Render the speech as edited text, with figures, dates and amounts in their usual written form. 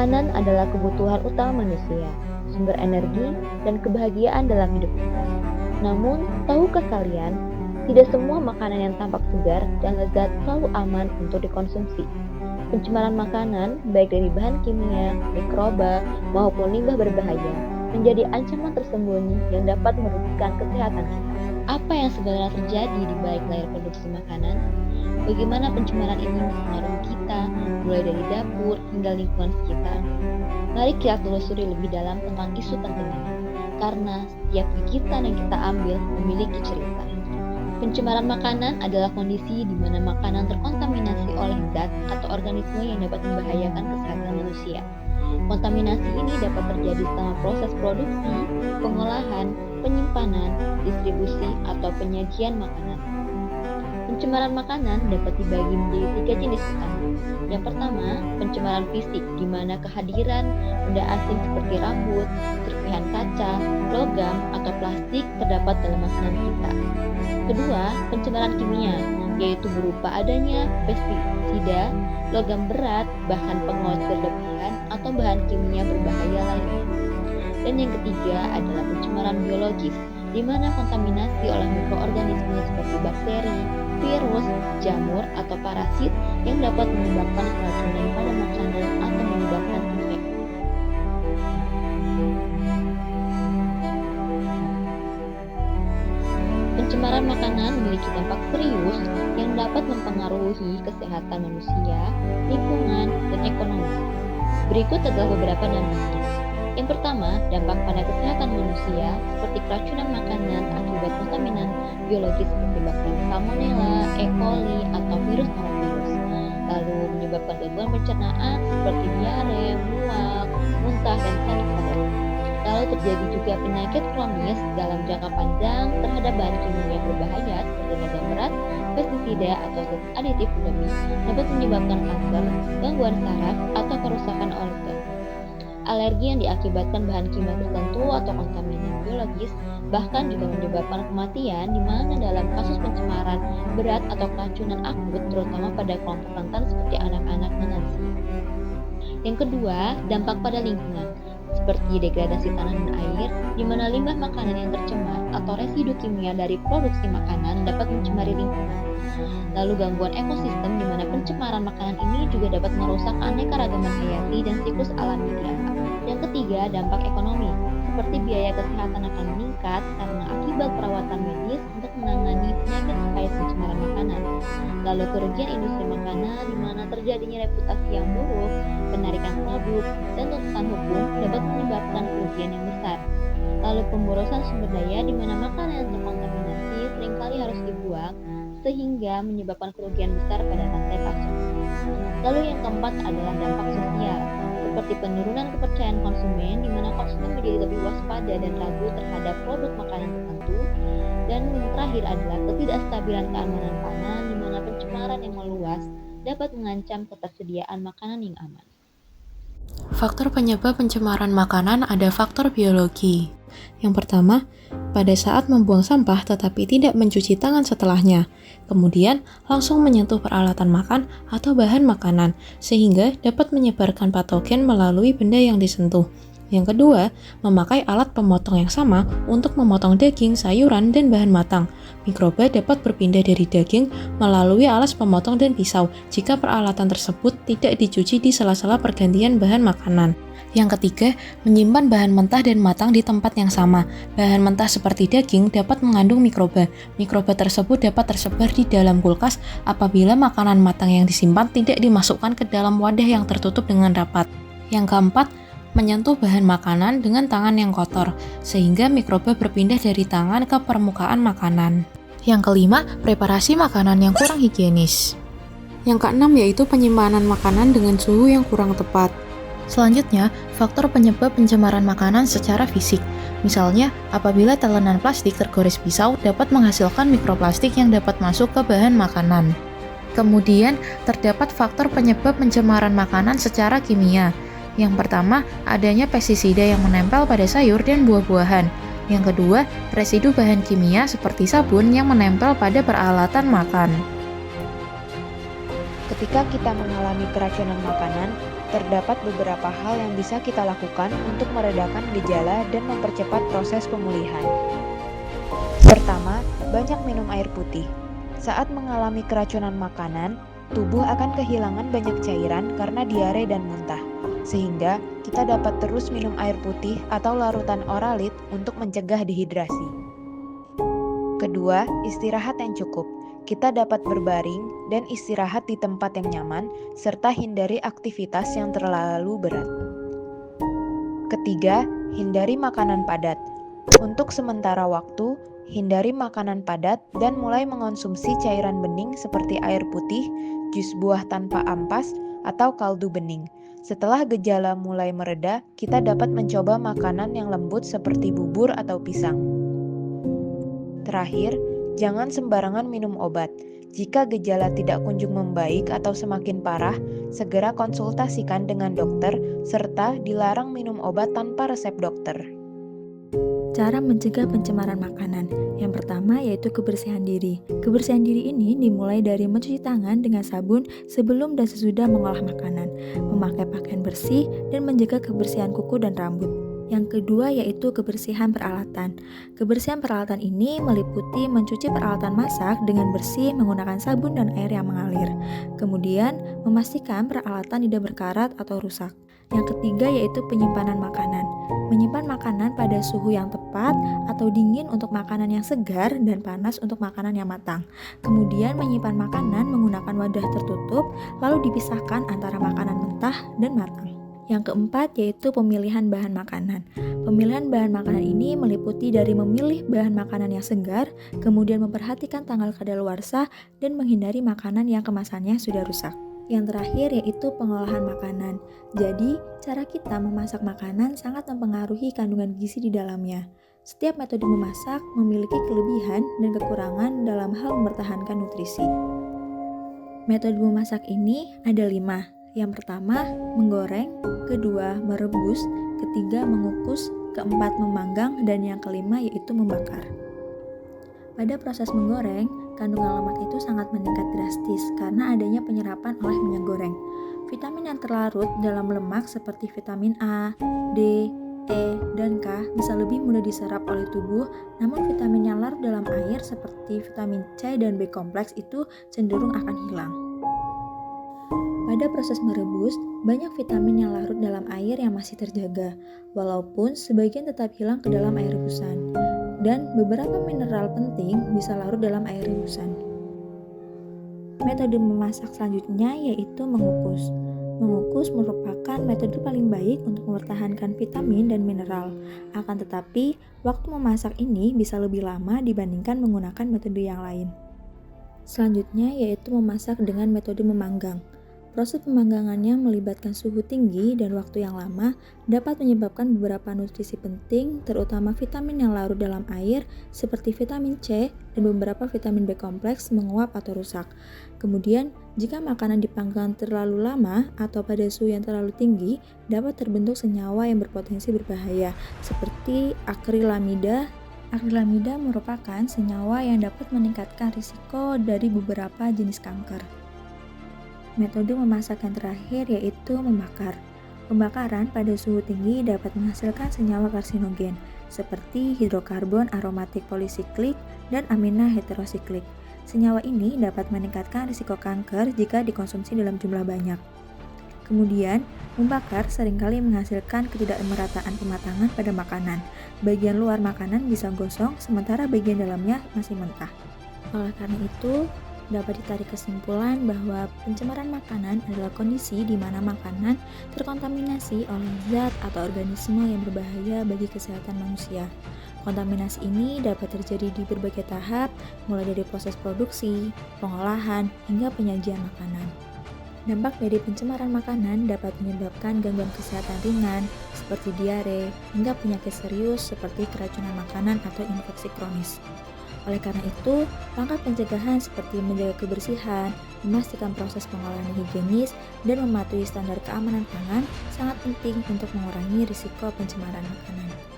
Makanan adalah kebutuhan utama manusia, sumber energi dan kebahagiaan dalam hidup kita. Namun, tahukah kalian, tidak semua makanan yang tampak segar dan lezat selalu aman untuk dikonsumsi. Pencemaran makanan, baik dari bahan kimia, mikroba, maupun limbah berbahaya, menjadi ancaman tersembunyi yang dapat merugikan kesehatan kita. Apa yang sebenarnya terjadi di balik layar produksi makanan? Bagaimana pencemaran ini mempengaruhi kita, mulai dari dapur hingga lingkungan sekitar? Mari kita telusuri lebih dalam tentang isu penting ini, karena setiap gigitan yang kita ambil memiliki cerita. Pencemaran makanan adalah kondisi di mana makanan terkontaminasi oleh zat atau organisme yang dapat membahayakan kesehatan manusia. Kontaminasi ini dapat terjadi selama proses produksi, pengolahan, penyimpanan, distribusi, atau penyajian makanan. Pencemaran makanan dapat dibagi menjadi 3 jenis utama. Yang pertama, pencemaran fisik, di mana kehadiran benda asing seperti rambut, serpihan kaca, logam, atau plastik terdapat dalam makanan kita. Kedua, pencemaran kimia, yaitu berupa adanya pestisida, logam berat, bahan penguat berlebihan, atau bahan kimia berbahaya lainnya. Dan yang ketiga adalah pencemaran biologis, di mana kontaminasi oleh mikroorganisme seperti bakteri, virus, jamur, atau parasit yang dapat menyebabkan keracunan pada makanan atau menyebabkan infeksi. Pencemaran makanan memiliki dampak serius yang dapat mempengaruhi kesehatan manusia, lingkungan, dan ekonomi. Berikut adalah beberapa dampaknya. Yang pertama, dampak pada kesehatan manusia seperti keracunan makanan akibat kontaminan biologis seperti bakteri Salmonella, E. coli, atau virus norovirus. Lalu menyebabkan gangguan pencernaan seperti diare, mual, muntah, dan sakit perut. Lalu terjadi juga penyakit kronis dalam jangka panjang terhadap bahan kimia yang berbahaya seperti logam berat, pestisida, atau zat aditif berlebih dapat menyebabkan kanker, gangguan saraf, atau kerusakan organ. Alergi yang diakibatkan bahan kimia tertentu atau kontaminan biologis bahkan juga menyebabkan kematian, di mana dalam kasus pencemaran berat atau keracunan akut terutama pada kelompok rentan seperti anak-anak dan lansia. Yang kedua, dampak pada lingkungan seperti degradasi tanah dan air, di mana limbah makanan yang tercemar atau residu kimia dari produksi makanan dapat mencemari lingkungan. Lalu gangguan ekosistem, di mana pencemaran makanan ini juga dapat merusak aneka-ragaman hayati dan siklus alami di alam. Yang ketiga, dampak ekonomi, seperti biaya kesehatan akan meningkat karena akibat perawatan medis untuk menangani penyakit terkait pencemaran makanan. Lalu kerugian industri makanan, di mana terjadinya reputasi yang buruk, penarikan produk, dan tuntutan hukum dapat menyebabkan kerugian yang besar. Lalu pemborosan sumber daya, di mana makanan yang terkontaminasi seringkali harus dibuang sehingga menyebabkan kerugian besar pada rantai pasok. Lalu yang keempat adalah dampak sosial, seperti penurunan kepercayaan konsumen, di mana konsumen menjadi lebih waspada dan ragu terhadap produk makanan tertentu. Dan yang terakhir adalah ketidakstabilan keamanan pangan, di mana pencemaran yang meluas dapat mengancam ketersediaan makanan yang aman. Faktor penyebab pencemaran makanan ada faktor biologi. Yang pertama, pada saat membuang sampah tetapi tidak mencuci tangan setelahnya, kemudian langsung menyentuh peralatan makan atau bahan makanan, sehingga dapat menyebarkan patogen melalui benda yang disentuh. Yang kedua, memakai alat pemotong yang sama untuk memotong daging, sayuran, dan bahan matang. Mikroba dapat berpindah dari daging melalui alas pemotong dan pisau jika peralatan tersebut tidak dicuci di sela-sela pergantian bahan makanan. Yang ketiga, menyimpan bahan mentah dan matang di tempat yang sama. Bahan mentah seperti daging dapat mengandung mikroba. Mikroba tersebut dapat tersebar di dalam kulkas apabila makanan matang yang disimpan tidak dimasukkan ke dalam wadah yang tertutup dengan rapat. Yang keempat, menyentuh bahan makanan dengan tangan yang kotor, sehingga mikroba berpindah dari tangan ke permukaan makanan. Yang kelima, preparasi makanan yang kurang higienis. Yang keenam yaitu penyimpanan makanan dengan suhu yang kurang tepat. Selanjutnya, faktor penyebab pencemaran makanan secara fisik. Misalnya, apabila talenan plastik tergores pisau dapat menghasilkan mikroplastik yang dapat masuk ke bahan makanan. Kemudian, terdapat faktor penyebab pencemaran makanan secara kimia. Yang pertama, adanya pestisida yang menempel pada sayur dan buah-buahan. Yang kedua, residu bahan kimia seperti sabun yang menempel pada peralatan makan. Ketika kita mengalami keracunan makanan, terdapat beberapa hal yang bisa kita lakukan untuk meredakan gejala dan mempercepat proses pemulihan. Pertama, banyak minum air putih. Saat mengalami keracunan makanan, tubuh akan kehilangan banyak cairan karena diare dan muntah, sehingga kita dapat terus minum air putih atau larutan oralit untuk mencegah dehidrasi. Kedua, istirahat yang cukup. Kita dapat berbaring dan istirahat di tempat yang nyaman, serta hindari aktivitas yang terlalu berat. Ketiga, hindari makanan padat. Untuk sementara waktu, hindari makanan padat dan mulai mengonsumsi cairan bening seperti air putih, jus buah tanpa ampas, atau kaldu bening. Setelah gejala mulai mereda, kita dapat mencoba makanan yang lembut seperti bubur atau pisang. Terakhir, jangan sembarangan minum obat. Jika gejala tidak kunjung membaik atau semakin parah, segera konsultasikan dengan dokter serta dilarang minum obat tanpa resep dokter. Cara mencegah pencemaran makanan. Yang pertama yaitu kebersihan diri. Kebersihan diri ini dimulai dari mencuci tangan dengan sabun sebelum dan sesudah mengolah makanan, memakai pakaian bersih, dan menjaga kebersihan kuku dan rambut. Yang kedua yaitu kebersihan peralatan. Kebersihan peralatan ini meliputi mencuci peralatan masak dengan bersih menggunakan sabun dan air yang mengalir. Kemudian, memastikan peralatan tidak berkarat atau rusak. Yang ketiga yaitu penyimpanan makanan. Menyimpan makanan pada suhu yang tepat atau dingin untuk makanan yang segar dan panas untuk makanan yang matang. Kemudian menyimpan makanan menggunakan wadah tertutup, lalu dipisahkan antara makanan mentah dan matang. Yang keempat yaitu pemilihan bahan makanan. Pemilihan bahan makanan ini meliputi dari memilih bahan makanan yang segar, kemudian memperhatikan tanggal kadaluarsa, dan menghindari makanan yang kemasannya sudah rusak. Yang terakhir yaitu pengolahan makanan. Jadi, cara kita memasak makanan sangat mempengaruhi kandungan gizi di dalamnya. Setiap metode memasak memiliki kelebihan dan kekurangan dalam hal mempertahankan nutrisi. Metode memasak ini ada 5. Yang pertama, menggoreng, kedua, merebus, ketiga, mengukus, keempat, memanggang, dan yang kelima yaitu membakar. Pada proses menggoreng, kandungan lemak itu sangat meningkat drastis karena adanya penyerapan oleh minyak goreng. Vitamin yang terlarut dalam lemak seperti vitamin A, D, E, dan K bisa lebih mudah diserap oleh tubuh, namun vitamin yang larut dalam air seperti vitamin C dan B kompleks itu cenderung akan hilang. Pada proses merebus, banyak vitamin yang larut dalam air yang masih terjaga, walaupun sebagian tetap hilang ke dalam air rebusan. Dan beberapa mineral penting bisa larut dalam air rebusan. Metode memasak selanjutnya yaitu mengukus. Mengukus merupakan metode paling baik untuk mempertahankan vitamin dan mineral. Akan tetapi, waktu memasak ini bisa lebih lama dibandingkan menggunakan metode yang lain. Selanjutnya yaitu memasak dengan metode memanggang. Proses pemanggangannya melibatkan suhu tinggi dan waktu yang lama, dapat menyebabkan beberapa nutrisi penting, terutama vitamin yang larut dalam air seperti vitamin C dan beberapa vitamin B kompleks menguap atau rusak. Kemudian, jika makanan dipanggang terlalu lama atau pada suhu yang terlalu tinggi, dapat terbentuk senyawa yang berpotensi berbahaya seperti akrilamida. Akrilamida merupakan senyawa yang dapat meningkatkan risiko dari beberapa jenis kanker. Metode memasak yang terakhir yaitu membakar. Pembakaran pada suhu tinggi dapat menghasilkan senyawa karsinogen seperti hidrokarbon aromatik polisiklik dan amina heterosiklik. Senyawa ini dapat meningkatkan risiko kanker jika dikonsumsi dalam jumlah banyak. Kemudian, membakar seringkali menghasilkan ketidakmerataan pematangan pada makanan. Bagian luar makanan bisa gosong sementara bagian dalamnya masih mentah. Oleh karena itu, dapat ditarik kesimpulan bahwa pencemaran makanan adalah kondisi di mana makanan terkontaminasi oleh zat atau organisme yang berbahaya bagi kesehatan manusia. Kontaminasi ini dapat terjadi di berbagai tahap, mulai dari proses produksi, pengolahan, hingga penyajian makanan. Dampak dari pencemaran makanan dapat menyebabkan gangguan kesehatan ringan, seperti diare, hingga penyakit serius seperti keracunan makanan atau infeksi kronis. Oleh karena itu, langkah pencegahan seperti menjaga kebersihan, memastikan proses pengolahan higienis, dan mematuhi standar keamanan pangan sangat penting untuk mengurangi risiko pencemaran makanan.